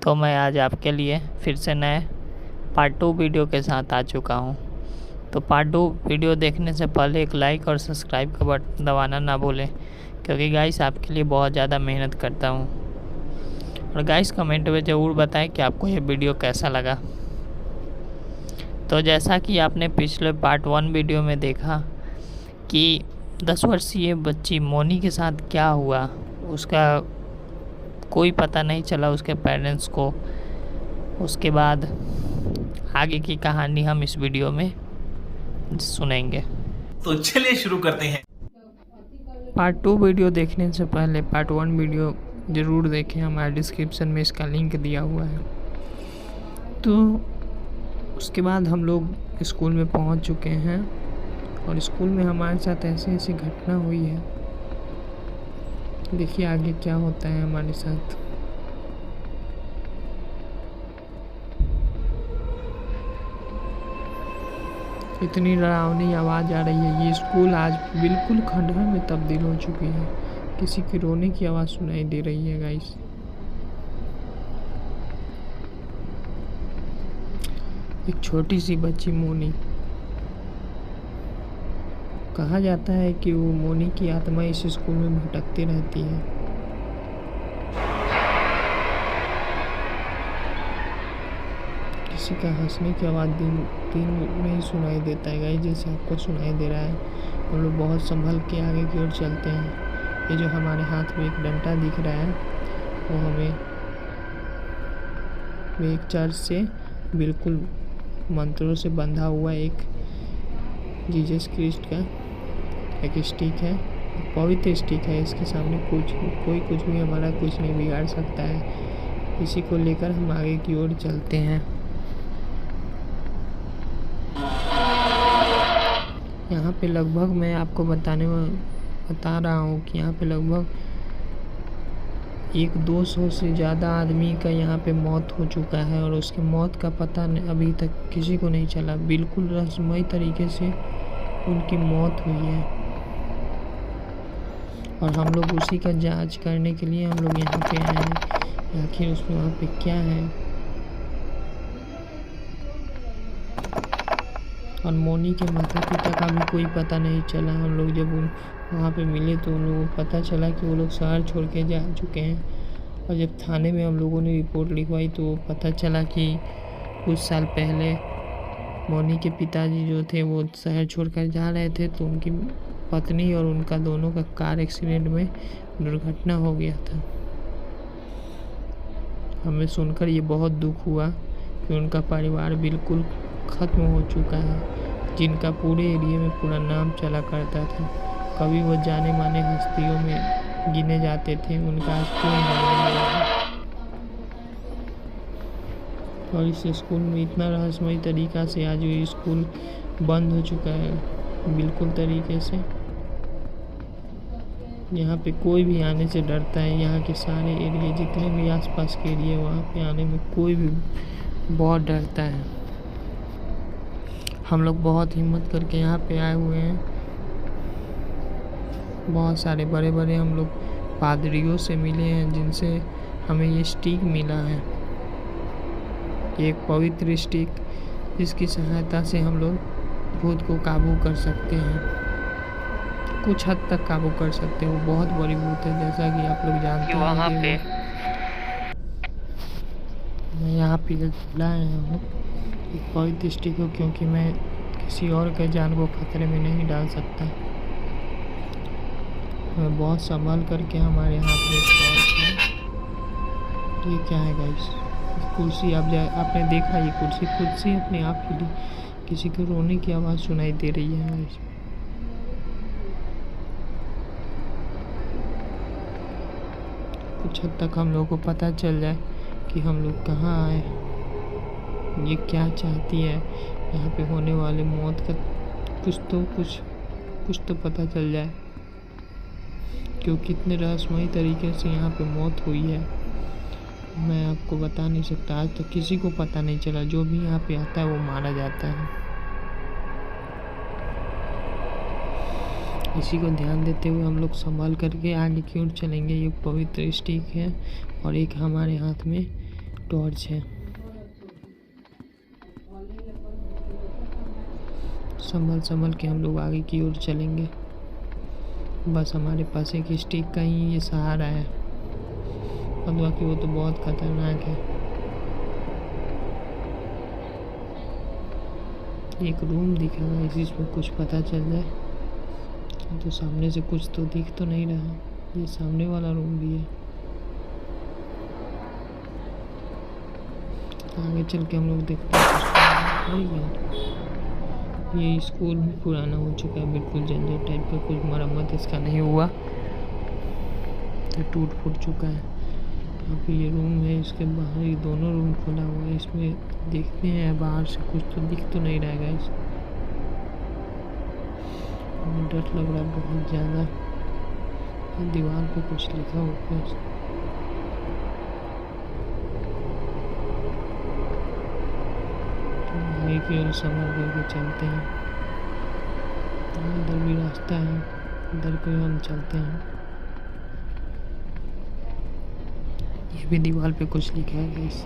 तो मैं आज आपके लिए फिर से नए पार्ट 2 वीडियो के साथ आ चुका हूँ। तो पार्ट 2 वीडियो देखने से पहले एक लाइक और सब्सक्राइब का बटन दबाना ना भूलें, क्योंकि गाइस आपके लिए बहुत ज़्यादा मेहनत करता हूँ। और गाइस कमेंट में ज़रूर बताएं कि आपको ये वीडियो कैसा लगा। तो जैसा कि आपने पिछले पार्ट 1 वीडियो में देखा कि 10 वर्षीय बच्ची मोनी के साथ क्या हुआ, उसका कोई पता नहीं चला उसके पेरेंट्स को। उसके बाद आगे की कहानी हम इस वीडियो में सुनेंगे। तो चलिए शुरू करते हैं। पार्ट 2 वीडियो देखने से पहले पार्ट 1 वीडियो ज़रूर देखें, हमारे डिस्क्रिप्शन में इसका लिंक दिया हुआ है। तो उसके बाद हम लोग स्कूल में पहुंच चुके हैं और स्कूल में हमारे साथ ऐसी ऐसी घटना हुई है। देखिए आगे क्या होता है हमारे साथ। इतनी डरावनी आवाज़ आ रही है। ये स्कूल आज बिल्कुल खंडहर में तब्दील हो चुकी है। किसी की रोने की आवाज़ सुनाई दे रही है गाइस। एक छोटी सी बच्ची मोनी, कहा जाता है कि वो मोनी की आत्मा इस स्कूल में भटकती रहती है। किसी का हंसने की आवाज़ दिन में ही सुनाई देता है गाइस, जैसे आपको सुनाई दे रहा है। हम लोग बहुत संभल के आगे की ओर चलते हैं। ये जो हमारे हाथ में एक डंडा दिख रहा है वो हमें एक चर्च से बिल्कुल मंत्रों से बंधा हुआ एक जीसस क्रिस्ट का एक स्टिक है, पवित्र स्टिक है। इसके सामने कोई कुछ भी हमारा कुछ नहीं बिगाड़ सकता है। इसी को लेकर हम आगे की ओर चलते हैं। यहाँ पे लगभग मैं आपको बता रहा हूँ कि यहाँ पे लगभग 100-200 से ज़्यादा आदमी का यहाँ पे मौत हो चुका है और उसकी मौत का पता अभी तक किसी को नहीं चला। बिल्कुल रहस्यमय तरीके से उनकी मौत हुई है और हम लोग उसी का जांच करने के लिए हम लोग यहाँ पे आए हैं। आखिर उसमें वहाँ पे क्या है। और मोनी के माता पिता का भी कोई पता नहीं चला। हम लोग जब वहाँ पे मिले तो उन लोगों को पता चला कि वो लोग शहर छोड़ के जा चुके हैं। और जब थाने में हम लोगों ने रिपोर्ट लिखवाई तो पता चला कि कुछ साल पहले मोनी के पिताजी जो थे वो शहर छोड़कर जा रहे थे, तो उनकी पत्नी और उनका दोनों का कार एक्सीडेंट में दुर्घटना हो गया था। हमें सुनकर ये बहुत दुख हुआ कि उनका परिवार बिल्कुल ख़त्म हो चुका है, जिनका पूरे एरिया में पूरा नाम चला करता था। कभी वो जाने माने हस्तियों में गिने जाते थे, उनका आज कोई नाम नहीं रहा। और इस स्कूल में इतना रहस्यमय तरीक़ा से आज ये स्कूल बंद हो चुका है बिल्कुल तरीके से। यहाँ पे कोई भी आने से डरता है। यहाँ के सारे एरिया जितने भी आसपास के एरिया वहाँ पे आने में कोई भी बहुत डरता है। हम लोग बहुत हिम्मत करके यहाँ पे आए हुए हैं। बहुत सारे बड़े बड़े हम लोग पादरियों से मिले हैं जिनसे हमें ये स्टिक मिला है, एक पवित्र स्टिक जिसकी सहायता से हम लोग भूत को काबू कर सकते हैं। कुछ हद तक काबू कर सकते हैं। वो बहुत बड़ी भूत है जैसा कि आप लोग जानते हैं। वहाँ पे मैं यहाँ पे लाया हूँ एक पवित्र स्टिक को, क्योंकि मैं किसी और के जान को खतरे में नहीं डाल सकता। मैं बहुत संभाल करके हमारे हाथ में ये क्या है गाइस, कुर्सी। आपने देखा ये कुर्सी खुद से अपने आप हिली। किसी के रोने की आवाज़ सुनाई दे रही है गाइस। कुछ हद तक हम लोगों को पता चल जाए कि हम लोग कहाँ आए, ये क्या चाहती है। यहाँ पे होने वाले मौत का कुछ तो पता चल जाए, क्योंकि कितने रहस्यमय तरीके से यहाँ पे मौत हुई है मैं आपको बता नहीं सकता। आज तक किसी को पता नहीं चला। जो भी यहाँ पे आता है वो मारा जाता है। इसी को ध्यान देते हुए हम लोग संभाल करके आगे की ओर चलेंगे। ये पवित्र स्टिक है और एक हमारे हाथ में टॉर्च है। संभल संभल के हम लोग आगे की ओर चलेंगे। बस हमारे पास एक स्टिक का ही ये सहारा है, और बाकी वो तो बहुत खतरनाक है। एक रूम दिख रहा है, इसमें कुछ पता चल जाए। तो सामने से कुछ तो दिख तो नहीं रहा है। ये सामने वाला रूम भी है। आगे चल के हम लोग देखते हैं। ये स्कूल भी पुराना हो चुका है, बिल्कुल जंजर टाइप का, कुछ मरम्मत इसका नहीं हुआ, तो टूट फूट चुका है। यहाँ पे ये रूम है, इसके बाहर ये दोनों रूम खुला हुआ है। इसमें देखते हैं बाहर से कुछ तो दिख तो नहीं रहा है। डर लग रहा है बहुत ज़्यादा। दीवार पे कुछ लिखा हुआ है। आगे की ओर संभल करके चलते हैं। इधर भी रास्ता है, इधर को हम चलते हैं। ये भी दीवार पे कुछ लिखा है गाइस।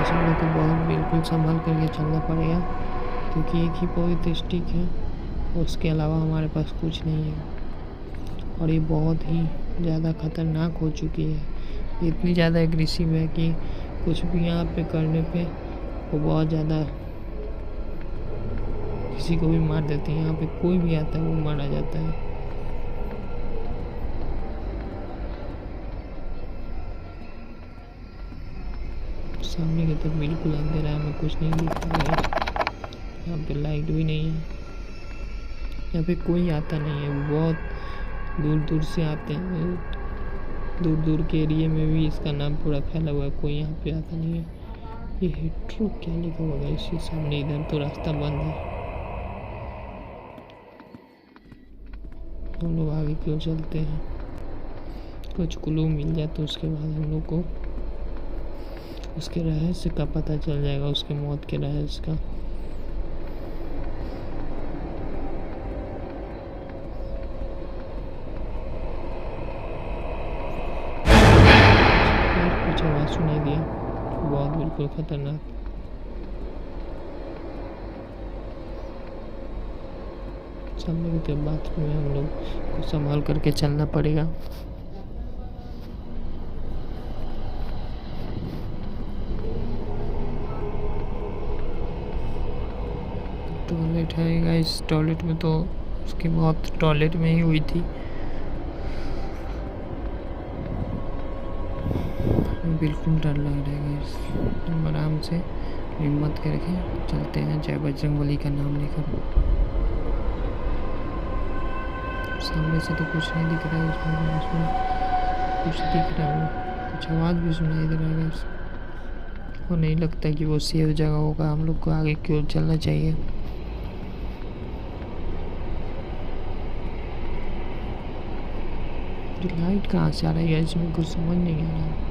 हम लोग को बहुत बिल्कुल संभल करके चलना पड़ेगा, क्योंकि एक ही पवित्र स्टिक है, उसके अलावा हमारे पास कुछ नहीं है। और ये बहुत ही ज़्यादा खतरनाक हो चुकी है। इतनी ज़्यादा एग्रेसिव है कि कुछ भी यहाँ पे करने पे वो बहुत ज़्यादा किसी को भी मार देती है। यहाँ पे कोई भी आता है वो मारा जाता है। सामने की तरफ बिल्कुल अंधेरा है, हमें कुछ नहीं दिख रहा है। यहाँ पे लाइट भी नहीं है। यहाँ पे कोई आता नहीं है, बहुत दूर दूर से आते हैं। दूर दूर के एरिया में भी इसका नाम पूरा फैला हुआ है, कोई यहाँ पे आता नहीं है। ये हेट्रो क्या लिखा हुआ है इसके सामने? इधर तो रास्ता बंद है। हम लोग आगे क्यों चलते हैं? कुछ क्लू मिल जाए तो उसके बाद हम लोग को उसके रहस्य का पता चल जाएगा, उसके मौत के रहस्य का। कुछ आवाज सुनाई दिया, बहुत बिल्कुल खतरनाक। सामने की तरफ बाथरूम में हम लोग को संभाल करके चलना पड़ेगा। टॉयलेट है गाइस, टॉयलेट में तो उसकी मौत टॉयलेट में ही हुई थी। बिल्कुल डर लग रहा है गाइस। हम आराम से हिम्मत करके चलते हैं, जय बजरंगबली का नाम लेकर। सामने से तो कुछ नहीं दिख रहा है, उसमें कुछ दिख रहा है, कुछ आवाज़ भी सुनाई दे रहा है गाइस। वो नहीं लगता कि वो सेफ जगह होगा, हम लोग को आगे क्यों चलना चाहिए। लाइट कहाँ से आ रही है इसमें, कुछ समझ नहीं आ रहा।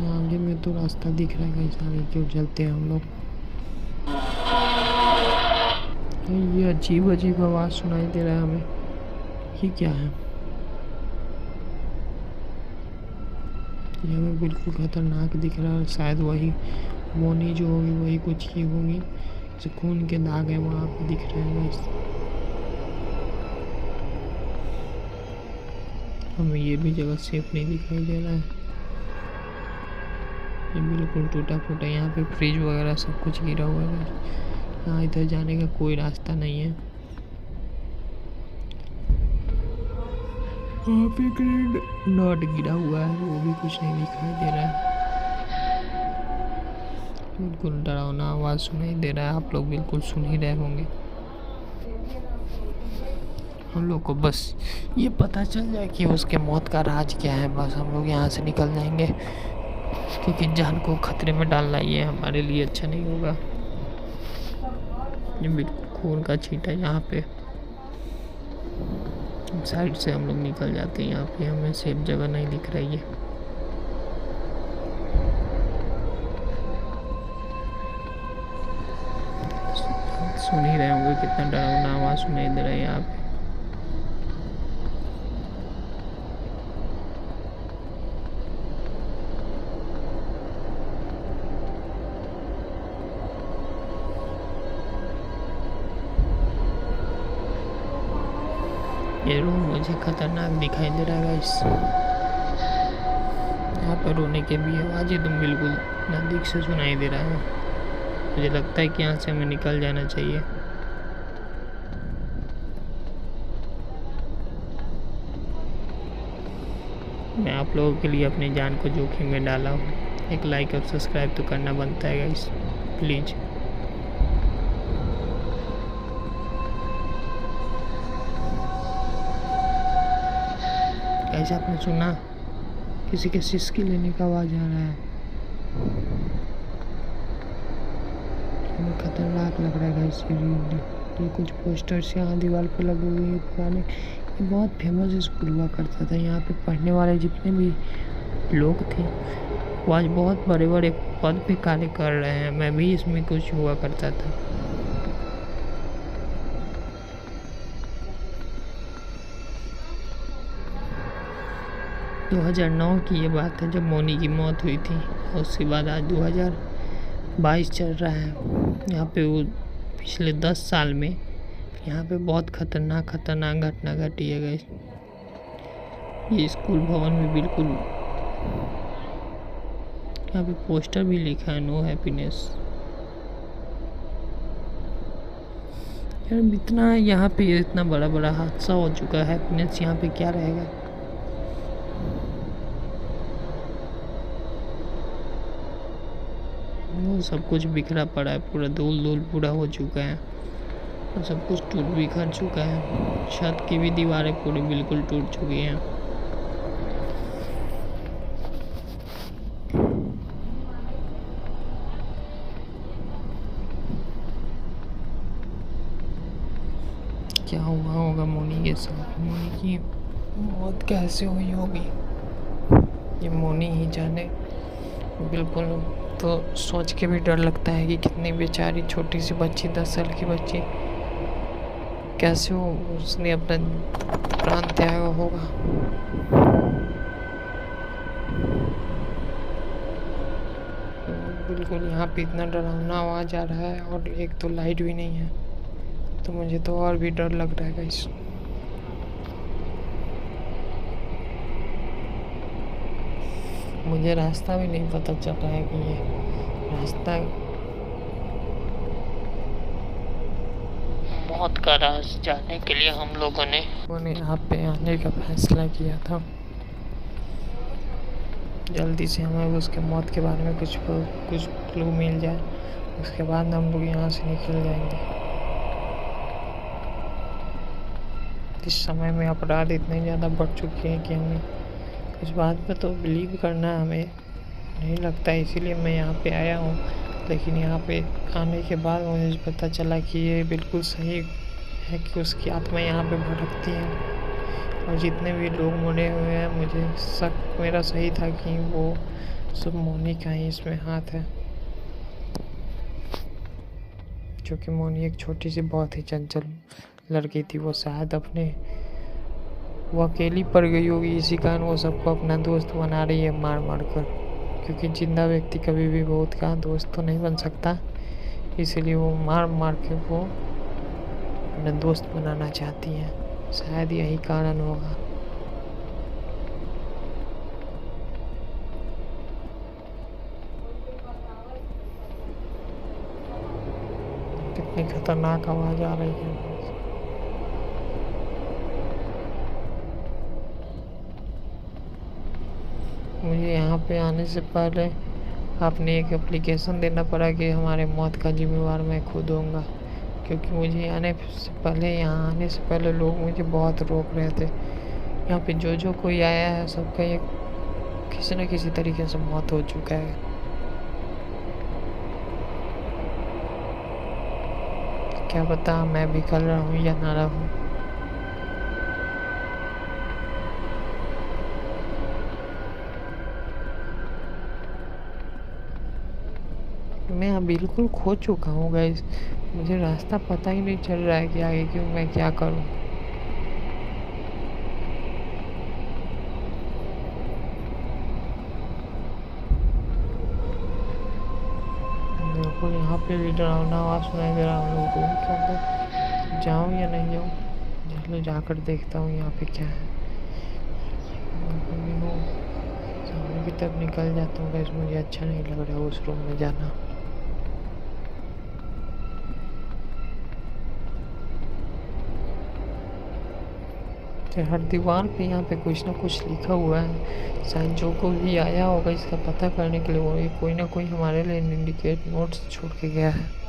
आगे में तो रास्ता दिख रहा है, आगे क्यों चलते हैं हम लोग। ये अजीब अजीब आवाज़ सुनाई दे रहा है हमें, ये क्या है? ये हमें बिल्कुल खतरनाक दिख रहा है। शायद वही मोनी जो होगी वही कुछ की होगी, जो खून के दाग है वहाँ पे दिख रहे हैं। हमें ये भी जगह सेफ नहीं दिखाई दे रहा है। ये बिल्कुल टूटा फूटा, यहाँ पे फ्रिज वगैरह सब कुछ गिरा हुआ है। यहाँ इधर जाने का कोई रास्ता नहीं है। वहाँ पे ग्रेड नॉट गिरा हुआ है, वो भी कुछ नहीं दिखाई दे रहा है। बिल्कुल डरावना आवाज़ सुनाई दे रहा है, आप लोग बिल्कुल सुन ही रहे होंगे। हम लोग को बस ये पता चल जाए कि उसके मौत का राज क्या है, बस हम लोग यहाँ से निकल जाएंगे, क्योंकि जान को खतरे में डालना ये हमारे लिए अच्छा नहीं होगा। ये बिल्कुल खून का छींटा यहाँ पे। साइड से हम लोग निकल जाते हैं, यहाँ पे हमें सेफ जगह नहीं दिख रही है। सुन ही रहे होंगे कितना डरावना आवाज़ सुनाई दे रहा है यहाँ पे। ये रूम मुझे खतरनाक दिखाई दे रहा है गाइस। यहाँ पर रोने के भी आवाज़ें तुम बिल्कुल नज़दीक से सुनाई दे रहा है। मुझे लगता है कि यहाँ से हमें निकल जाना चाहिए। मैं आप लोगों के लिए अपनी जान को जोखिम में डाला हूँ। एक लाइक और सब्सक्राइब तो करना बनता है गाइस, प्लीज़। कैसे आपने सुना किसी के सिसकी लेने का आवाज़ आ रहा है। हमें खतरनाक लग रहा है गाइस। ये कुछ पोस्टर्स यहाँ दीवार पे लगे हुए हैं पुराने। ये बहुत फेमस स्कूल हुआ करता था। यहाँ पे पढ़ने वाले जितने भी लोग थे वो आज बहुत बड़े बड़े पद पे कार्य कर रहे हैं। मैं भी इसमें कुछ हुआ करता था। दो 2009 की ये बात है जब मोनी की मौत हुई थी। और उसके बाद आज 2022 चल रहा है। यहाँ पे वो पिछले 10 साल में यहाँ पे बहुत खतरनाक घटना घटी है गाइस। ये स्कूल भवन में बिल्कुल यहाँ पे पोस्टर भी लिखा है नो हैप्पीनेस। यार इतना यहाँ पे इतना बड़ा हादसा हो चुका है, हैप्पीनेस यहाँ पे क्या रहेगा। वो सब कुछ बिखरा पड़ा है, पूरा धूल पूरा हो चुका है और सब कुछ टूट बिखर चुका है। छत की भी दीवारें पूरी बिल्कुल टूट चुकी हैं। क्या हुआ होगा मोनी के साथ, मोनी की मौत कैसे हुई होगी ये मोनी ही जाने। बिल्कुल तो सोच के भी डर लगता है कि कितनी बेचारी छोटी सी बच्ची, 10 साल की बच्ची, कैसे उसने अपना प्राण त्यागा होगा। बिल्कुल यहाँ पे इतना डरावना आवाज़ आ रहा है और एक तो लाइट भी नहीं है, तो मुझे तो और भी डर लग रहा है गाइस। मुझे रास्ता भी नहीं पता चल रहा है कि ये रास्ता मौत का राज जानने के लिए हम लोगों ने यहाँ पे आने का फैसला किया था। जल्दी से हमें उसके मौत के बारे में कुछ क्लू मिल जाए, उसके बाद हम लोग यहाँ से निकल जाएंगे। इस समय में अपराध इतने ज़्यादा बढ़ चुके हैं कि हमें कुछ बात पे तो बिलीव करना हमें नहीं लगता, इसीलिए मैं यहाँ पे आया हूँ। लेकिन यहाँ पे आने के बाद मुझे पता चला कि ये बिल्कुल सही है कि उसकी आत्मा यहाँ पे भटकती है। और जितने भी लोग मरे हुए हैं, मुझे शक मेरा सही था कि वो सब मोनी का ही इसमें हाथ है। क्योंकि मोनी एक छोटी सी बहुत ही चंचल लड़की थी। वो शायद वो अकेली पड़ गई होगी, इसी कारण वो सबको अपना दोस्त बना रही है मार कर। क्योंकि जिंदा व्यक्ति कभी भी बहुत का दोस्त तो नहीं बन सकता, इसीलिए वो मार के वो अपना दोस्त बनाना चाहती है। शायद यही कारण होगा। कितनी खतरनाक आवाज आ रही है। मुझे यहाँ पे आने से पहले आपने एक एप्लीकेशन देना पड़ा कि हमारे मौत का जिम्मेवार मैं खुद होऊंगा। क्योंकि मुझे यहाँ आने से पहले लोग मुझे बहुत रोक रहे थे। यहाँ पे जो कोई आया है सबका एक किसी न किसी तरीके से मौत हो चुका है। क्या पता मैं भी कल रहूँ या ना रहूँ। मैं यहाँ बिल्कुल खो चुका हूँ गाइस। मुझे रास्ता पता ही नहीं चल रहा है कि आगे क्यों मैं क्या करूँ। बिल्कुल यहाँ पे भी डरावना आवाज़ सुनाई दे रहा है। हम लोग रूम के अंदर जाऊँ या नहीं जाऊँ? चलो जाकर देखता हूँ यहाँ पे क्या है। सामने की तरफ निकल जाता हूँ गाइस। मुझे अच्छा नहीं लग रहा है उस रूम में जाना। हर दीवार पे यहाँ पे कुछ ना कुछ लिखा हुआ है। शायद जो कोई भी आया होगा इसका पता करने के लिए वो कोई ना कोई हमारे लिए इंडिकेट नोट्स छोड़ के गया है।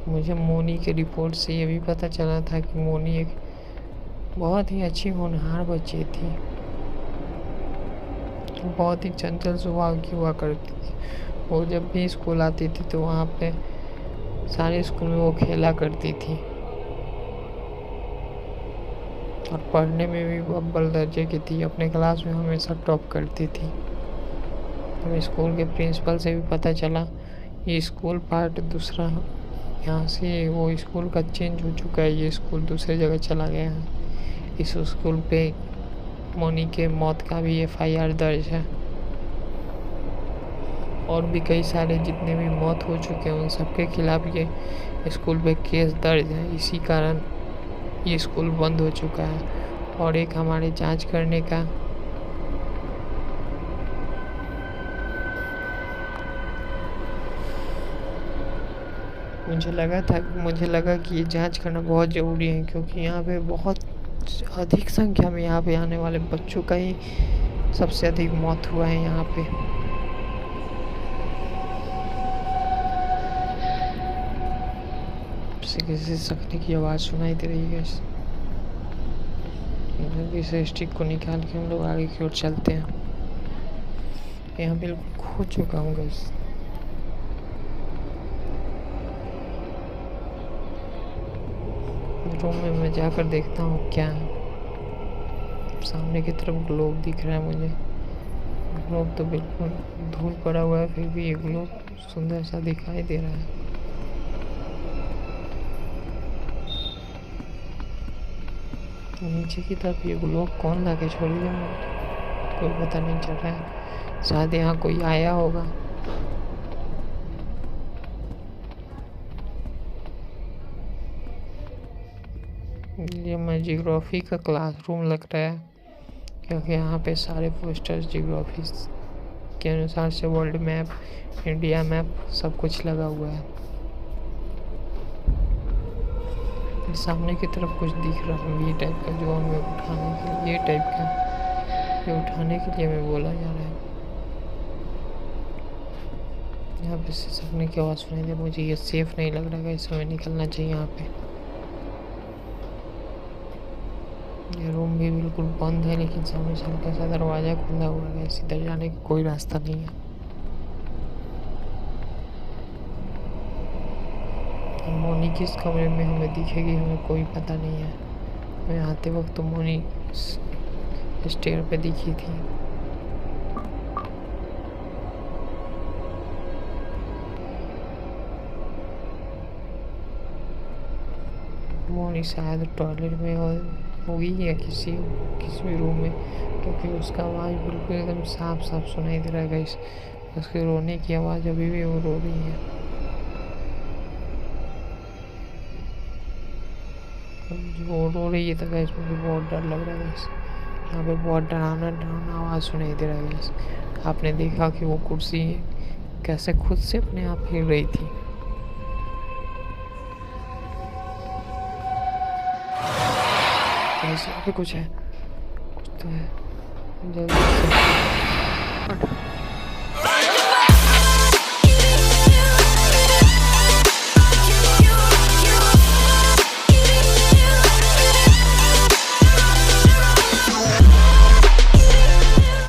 मुझे मोनी के रिपोर्ट से ये भी पता चला था कि मोनी एक बहुत ही अच्छी होनहार बच्ची थी। बहुत ही चंचल स्वभाव की हुआ करती थी। वो जब भी स्कूल आती थी तो वहाँ पे सारे स्कूल में वो खेला करती थी और पढ़ने में भी अव्वल दर्जे की थी। अपने क्लास में हमेशा टॉप करती थी। हमें स्कूल के प्रिंसिपल से भी पता चला ये स्कूल पार्ट दूसरा यहाँ से वो स्कूल का चेंज हो चुका है। ये स्कूल दूसरे जगह चला गया है। इस स्कूल पे मोनी के मौत का भी FIR दर्ज है और भी कई सारे जितने भी मौत हो चुके हैं उन सबके खिलाफ ये स्कूल पे केस दर्ज है। इसी कारण ये स्कूल बंद हो चुका है। और एक हमारे जांच करने का मुझे लगा कि ये जांच करना बहुत ज़रूरी है, क्योंकि यहाँ पे बहुत अधिक संख्या में यहाँ पे आने वाले बच्चों का ही सबसे अधिक मौत हुआ है यहाँ पे। किसी सकने की आवाज़ सुनाई दे रही है। जल्दी से स्टिक को निकाल के हम लोग आगे की ओर चलते हैं। यहाँ बिल्कुल खो चुका हूँ गाइस। रूम में मैं जाकर देखता हूँ क्या है। सामने की तरफ ग्लोब दिख रहा है मुझे। ग्लोब तो बिल्कुल धूल पड़ा हुआ है, फिर भी ये ग्लोब सुंदर सा दिखाई दे रहा है। नीचे की तरफ ये ग्लोब कौन ला के छोड़ दिया कोई पता नहीं चल रहा है। शायद यहाँ कोई आया होगा। ये मैं जियोग्राफी का क्लासरूम लग रहा है, क्योंकि यहाँ पे सारे पोस्टर्स जियोग्राफी के अनुसार से वर्ल्ड मैप, इंडिया मैप सब कुछ लगा हुआ है। सामने की तरफ कुछ दिख रहा है ये टाइप का, जो हमें उठाने के लिए ये टाइप का ये उठाने के लिए हमें बोला जा रहा है। यहाँ पे सिसकने की आवाज़ सुनाई दे। मुझे ये सेफ नहीं लग रहा है, इस समय निकलना चाहिए यहाँ पे। ये रूम भी बिल्कुल बंद है, लेकिन सामने से हल्का सा दरवाज़ा खुला हुआ है। इधर जाने का कोई रास्ता नहीं है। मोनी किस कमरे में हमें दिखेगी हमें कोई पता नहीं है। हमें आते वक्त तो मोनी स्टेयर पे दिखी थी। मोनी शायद टॉयलेट में होगी या किसी भी रूम में, क्योंकि उसका आवाज़ बिल्कुल एकदम साफ साफ सुनाई दे रहा है गाइस। उसके रोने की आवाज़ अभी भी वो रो रही है। वो रो रही है तो गाइस मुझे बहुत डर लग रहा है गाइस। यहाँ पे बहुत डरावना आवाज़ सुनाई दे रहा है गाइस। आपने देखा कि वो कुर्सी कैसे खुद से अपने आप हिल रही थी। गाइस यहाँ पे कुछ है, कुछ तो है। जल्दी से